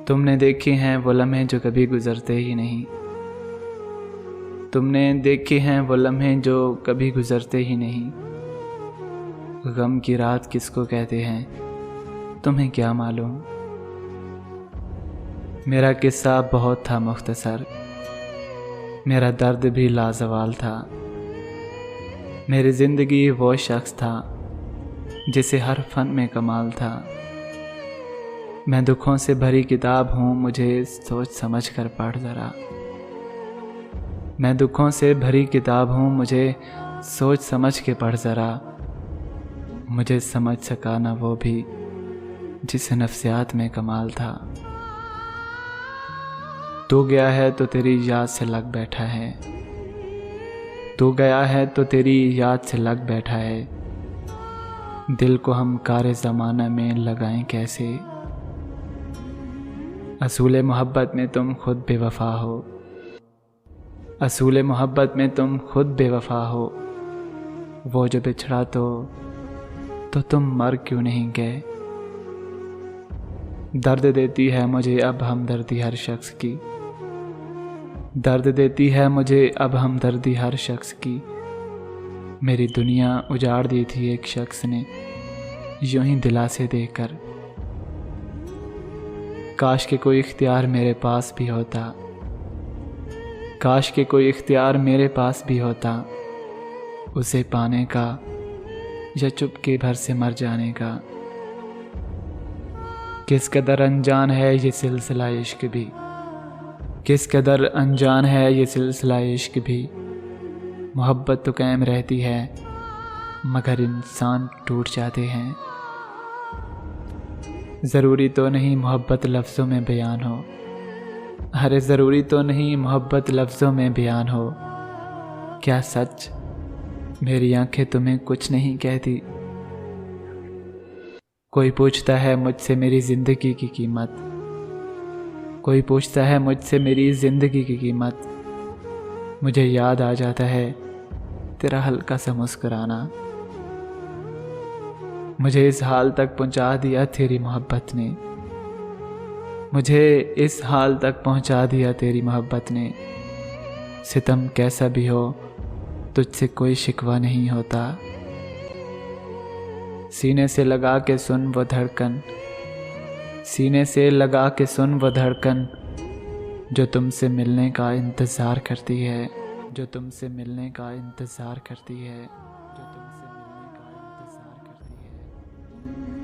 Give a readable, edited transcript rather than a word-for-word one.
तुमने देखे हैं वो लम्हे जो कभी गुजरते ही नहीं। तुमने देखे हैं वो लम्हे जो कभी गुजरते ही नहीं। गम की रात किसको कहते हैं तुम्हें क्या मालूम। मेरा किस्सा बहुत था मुख्तसर, मेरा दर्द भी लाजवाल था। मेरी ज़िंदगी वो शख्स था जिसे हर फन में कमाल था। मैं दुखों से भरी किताब हूँ, मुझे सोच समझ कर पढ़ ज़रा। मैं दुखों से भरी किताब हूँ, मुझे सोच समझ के पढ़ ज़रा। मुझे समझ सका ना वो भी जिसे नफ्सियात में कमाल था। तू गया है तो तेरी याद से लग बैठा है। तू गया है तो तेरी याद से लग बैठा है। दिल को हम कारे ज़माना में लगाएं कैसे। असूल मोहब्बत में तुम खुद बेवफा हो। असूल मोहब्बत में तुम खुद बेवफा हो। वो जो बिछड़ा तो तुम मर क्यों नहीं गए। दर्द देती है मुझे अब हमदर्दी हर शख्स की। दर्द देती है मुझे अब हमदर्दी हर शख्स की। मेरी दुनिया उजाड़ दी थी एक शख्स ने यूं ही दिलासे देकर। काश के कोई इख्तियार मेरे पास भी होता। काश के कोई इख्तियार मेरे पास भी होता। उसे पाने का या चुपके भर से मर जाने का। किस कदर अनजान है ये सिलसिला इश्क भी। किस कदर अनजान है ये सिलसिला इश्क भी। मोहब्बत तो कायम रहती है मगर इंसान टूट जाते हैं। ज़रूरी तो नहीं मोहब्बत लफ्ज़ों में बयान हो। अरे ज़रूरी तो नहीं मोहब्बत लफ्ज़ों में बयान हो। क्या सच मेरी आंखें तुम्हें कुछ नहीं कहती। कोई पूछता है मुझसे मेरी ज़िंदगी की कीमत। कोई पूछता है मुझसे मेरी ज़िंदगी की कीमत। मुझे याद आ जाता है तेरा हल्का सा मुस्कुराना। मुझे इस हाल तक पहुंचा दिया तेरी मोहब्बत ने। मुझे इस हाल तक पहुंचा दिया तेरी मोहब्बत ने। सितम कैसा भी हो तुझसे कोई शिकवा नहीं होता। सीने से लगा के सुन वो धड़कन। सीने से लगा के सुन वो धड़कन जो तुमसे मिलने का इंतज़ार करती है। जो तुमसे मिलने का इंतज़ार करती है। जो तुमसे मिलने का इंतज़ार करती है।